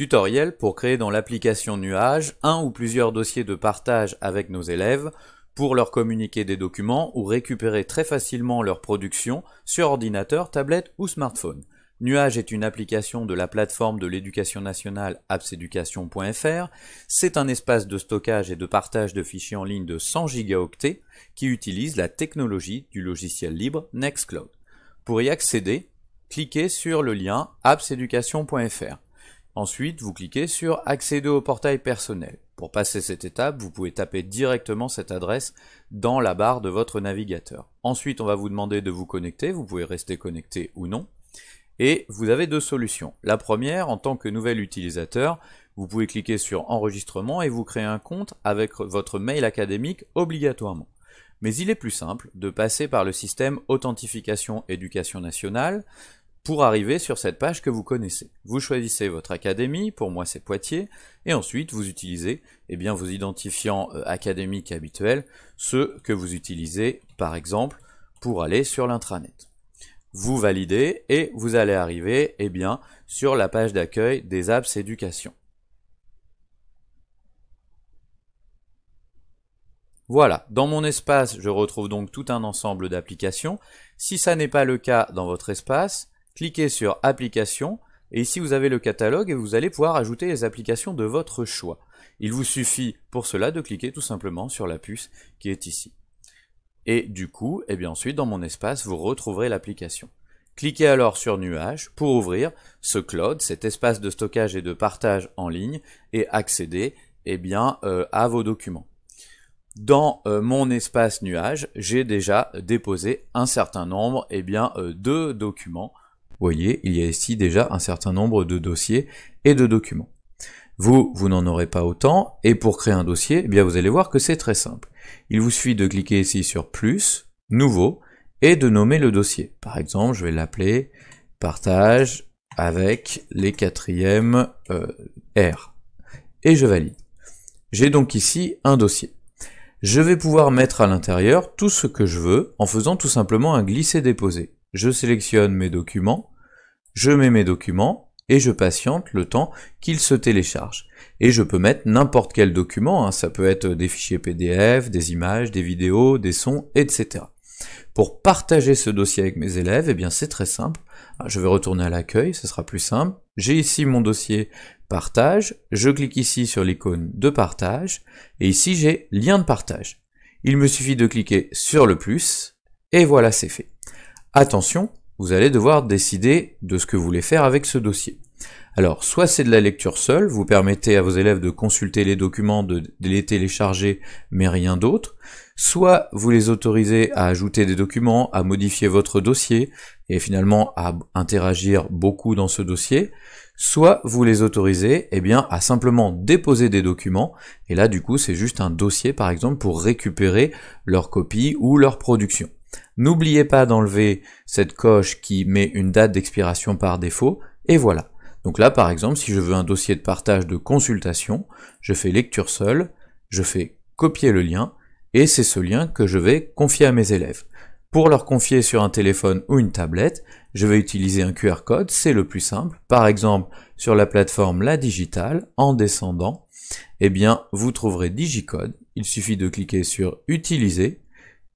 Tutoriel pour créer dans l'application Nuage un ou plusieurs dossiers de partage avec nos élèves pour leur communiquer des documents ou récupérer très facilement leur production sur ordinateur, tablette ou smartphone. Nuage est une application de la plateforme de l'éducation nationale appseducation.fr. C'est un espace de stockage et de partage de fichiers en ligne de 100 gigaoctets qui utilise la technologie du logiciel libre Nextcloud. Pour y accéder, cliquez sur le lien appseducation.fr. Ensuite, vous cliquez sur « Accéder au portail personnel ». Pour passer cette étape, vous pouvez taper directement cette adresse dans la barre de votre navigateur. Ensuite, on va vous demander de vous connecter, vous pouvez rester connecté ou non. Et vous avez deux solutions. La première, en tant que nouvel utilisateur, vous pouvez cliquer sur « Enregistrement » et vous créer un compte avec votre mail académique obligatoirement. Mais il est plus simple de passer par le système Authentification Éducation Nationale pour arriver sur cette page que vous connaissez. Vous choisissez votre académie, pour moi c'est Poitiers, et ensuite vous utilisez vos identifiants académiques habituels, ceux que vous utilisez par exemple pour aller sur l'intranet. Vous validez et vous allez arriver sur la page d'accueil des apps éducation. Voilà, dans mon espace, je retrouve donc tout un ensemble d'applications. Si ça n'est pas le cas dans votre espace, cliquez sur Applications, et ici vous avez le catalogue et vous allez pouvoir ajouter les applications de votre choix. Il vous suffit pour cela de cliquer tout simplement sur la puce qui est ici. Et du coup, ensuite dans mon espace, vous retrouverez l'application. Cliquez alors sur Nuage pour ouvrir ce cloud, cet espace de stockage et de partage en ligne, et accéder à vos documents. Dans mon espace Nuage, j'ai déjà déposé un certain nombre de documents. Vous voyez, il y a ici déjà un certain nombre de dossiers et de documents. Vous n'en aurez pas autant, et pour créer un dossier, vous allez voir que c'est très simple. Il vous suffit de cliquer ici sur Plus, Nouveau, et de nommer le dossier. Par exemple, je vais l'appeler Partage avec les 4e R. Et je valide. J'ai donc ici un dossier. Je vais pouvoir mettre à l'intérieur tout ce que je veux en faisant tout simplement un glisser-déposer. Je sélectionne mes documents, je mets mes documents et je patiente le temps qu'ils se téléchargent. Et je peux mettre n'importe quel document, ça peut être des fichiers PDF, des images, des vidéos, des sons, etc. Pour partager ce dossier avec mes élèves, c'est très simple. Je vais retourner à l'accueil, ce sera plus simple. J'ai ici mon dossier partage, je clique ici sur l'icône de partage, et ici j'ai lien de partage. Il me suffit de cliquer sur le plus, et voilà, c'est fait. Attention, vous allez devoir décider de ce que vous voulez faire avec ce dossier. Alors, soit c'est de la lecture seule, vous permettez à vos élèves de consulter les documents, de les télécharger, mais rien d'autre. Soit vous les autorisez à ajouter des documents, à modifier votre dossier, et finalement à interagir beaucoup dans ce dossier. Soit vous les autorisez à simplement déposer des documents, et là du coup c'est juste un dossier par exemple pour récupérer leur copie ou leur production. N'oubliez pas d'enlever cette coche qui met une date d'expiration par défaut, et voilà. Donc là par exemple si je veux un dossier de partage de consultation, je fais lecture seule, je fais copier le lien, et c'est ce lien que je vais confier à mes élèves. Pour leur confier sur un téléphone ou une tablette, je vais utiliser un QR code, c'est le plus simple. Par exemple, sur la plateforme La Digitale, en descendant, vous trouverez Digicode. Il suffit de cliquer sur Utiliser.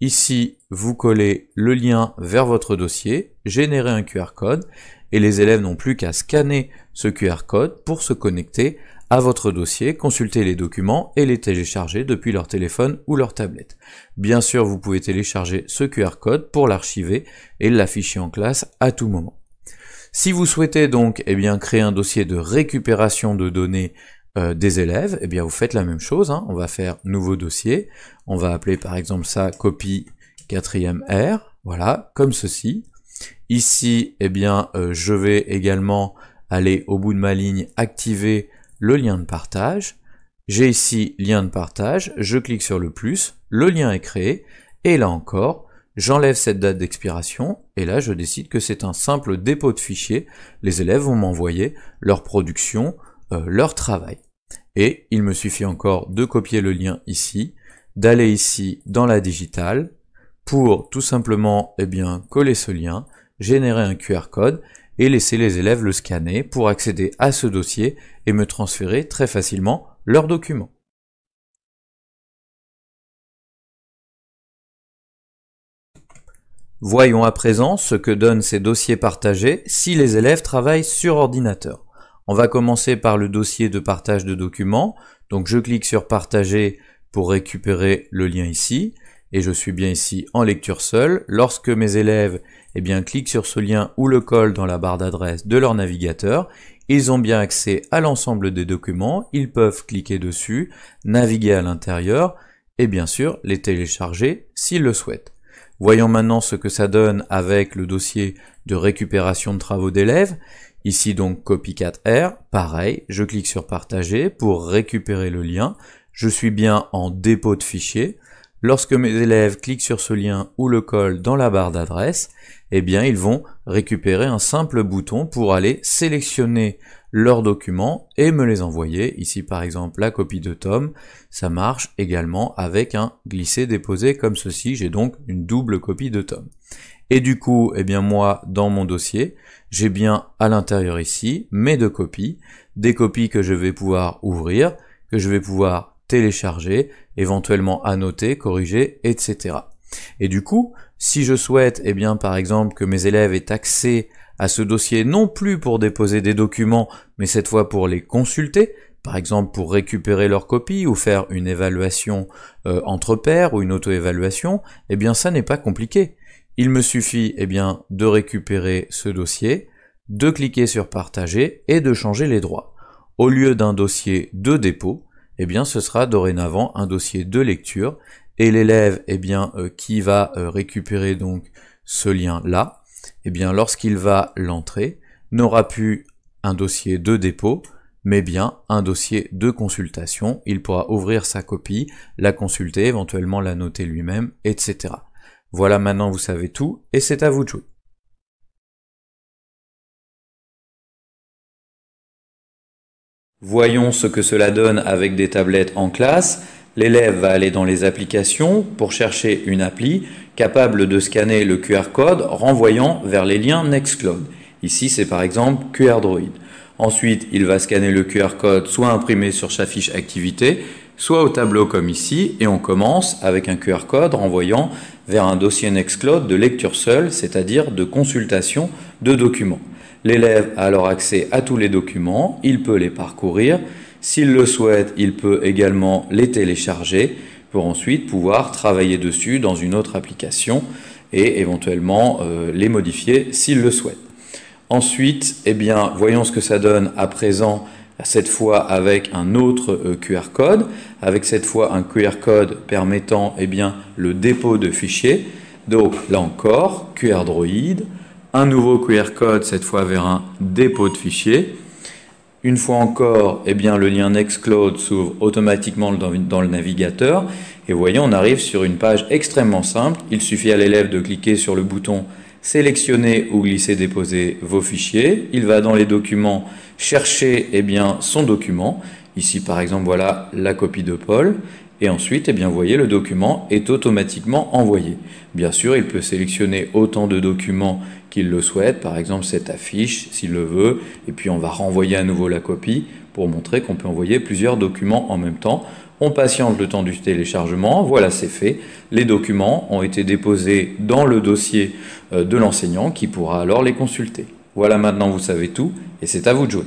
Ici, vous collez le lien vers votre dossier, générez un QR code, et les élèves n'ont plus qu'à scanner ce QR code pour se connecter à votre dossier, consulter les documents et les télécharger depuis leur téléphone ou leur tablette. Bien sûr, vous pouvez télécharger ce QR code pour l'archiver et l'afficher en classe à tout moment. Si vous souhaitez donc créer un dossier de récupération de données des élèves, vous faites la même chose, on va faire nouveau dossier, on va appeler par exemple ça copie 4e R, voilà, comme ceci. Ici, je vais également aller au bout de ma ligne activer le lien de partage. J'ai ici lien de partage, je clique sur le plus, le lien est créé, et là encore, j'enlève cette date d'expiration, et là je décide que c'est un simple dépôt de fichier. Les élèves vont m'envoyer leur production, leur travail. Et il me suffit encore de copier le lien ici, d'aller ici dans la digitale, pour tout simplement coller ce lien, générer un QR code, et laisser les élèves le scanner pour accéder à ce dossier et me transférer très facilement leurs documents. Voyons à présent ce que donnent ces dossiers partagés si les élèves travaillent sur ordinateur. On va commencer par le dossier de partage de documents. Donc je clique sur partager pour récupérer le lien ici. Et je suis bien ici en lecture seule. Lorsque mes élèves cliquent sur ce lien ou le collent dans la barre d'adresse de leur navigateur, ils ont bien accès à l'ensemble des documents. Ils peuvent cliquer dessus, naviguer à l'intérieur et bien sûr les télécharger s'ils le souhaitent. Voyons maintenant ce que ça donne avec le dossier de récupération de travaux d'élèves. Ici donc Copycat R, pareil, je clique sur partager pour récupérer le lien. Je suis bien en dépôt de fichier. Lorsque mes élèves cliquent sur ce lien ou le collent dans la barre d'adresse, ils vont récupérer un simple bouton pour aller sélectionner leurs documents et me les envoyer. Ici par exemple la copie de Tom, ça marche également avec un glisser-déposer comme ceci, j'ai donc une double copie de Tom. Et du coup, moi dans mon dossier, j'ai bien à l'intérieur ici mes deux copies, des copies que je vais pouvoir ouvrir, que je vais pouvoir télécharger, éventuellement annoter, corriger, etc. Et du coup, si je souhaite, par exemple, que mes élèves aient accès à ce dossier, non plus pour déposer des documents, mais cette fois pour les consulter, par exemple pour récupérer leurs copies ou faire une évaluation entre pairs ou une auto-évaluation, ça n'est pas compliqué. Il me suffit de récupérer ce dossier, de cliquer sur partager et de changer les droits. Au lieu d'un dossier de dépôt, ce sera dorénavant un dossier de lecture et l'élève qui va récupérer donc ce lien là, lorsqu'il va l'entrer, n'aura plus un dossier de dépôt, mais bien un dossier de consultation. Il pourra ouvrir sa copie, la consulter, éventuellement la noter lui-même, etc. Voilà, maintenant vous savez tout et c'est à vous de jouer. Voyons ce que cela donne avec des tablettes en classe. L'élève va aller dans les applications pour chercher une appli capable de scanner le QR code renvoyant vers les liens Nextcloud. Ici, c'est par exemple QR Droid. Ensuite, il va scanner le QR code soit imprimé sur sa fiche activité, soit au tableau comme ici, et on commence avec un QR code renvoyant vers un dossier Nextcloud de lecture seule, c'est-à-dire de consultation de documents. L'élève a alors accès à tous les documents, il peut les parcourir. S'il le souhaite, il peut également les télécharger pour ensuite pouvoir travailler dessus dans une autre application et éventuellement les modifier s'il le souhaite. Ensuite, voyons ce que ça donne à présent, cette fois avec un autre QR code, avec cette fois un QR code permettant le dépôt de fichiers. Donc là encore, QR Droid, un nouveau QR code, cette fois vers un dépôt de fichiers. Une fois encore, le lien Nextcloud s'ouvre automatiquement dans le navigateur. Et voyez, on arrive sur une page extrêmement simple. Il suffit à l'élève de cliquer sur le bouton « Sélectionner » ou « Glisser, déposer vos fichiers ». Il va dans les documents chercher son document. Ici, par exemple, voilà la copie de Paul. Et ensuite, vous voyez, le document est automatiquement envoyé. Bien sûr, il peut sélectionner autant de documents qu'il le souhaite, par exemple cette affiche, s'il le veut, et puis on va renvoyer à nouveau la copie pour montrer qu'on peut envoyer plusieurs documents en même temps. On patiente le temps du téléchargement, voilà, c'est fait. Les documents ont été déposés dans le dossier de l'enseignant qui pourra alors les consulter. Voilà, maintenant vous savez tout, et c'est à vous de jouer.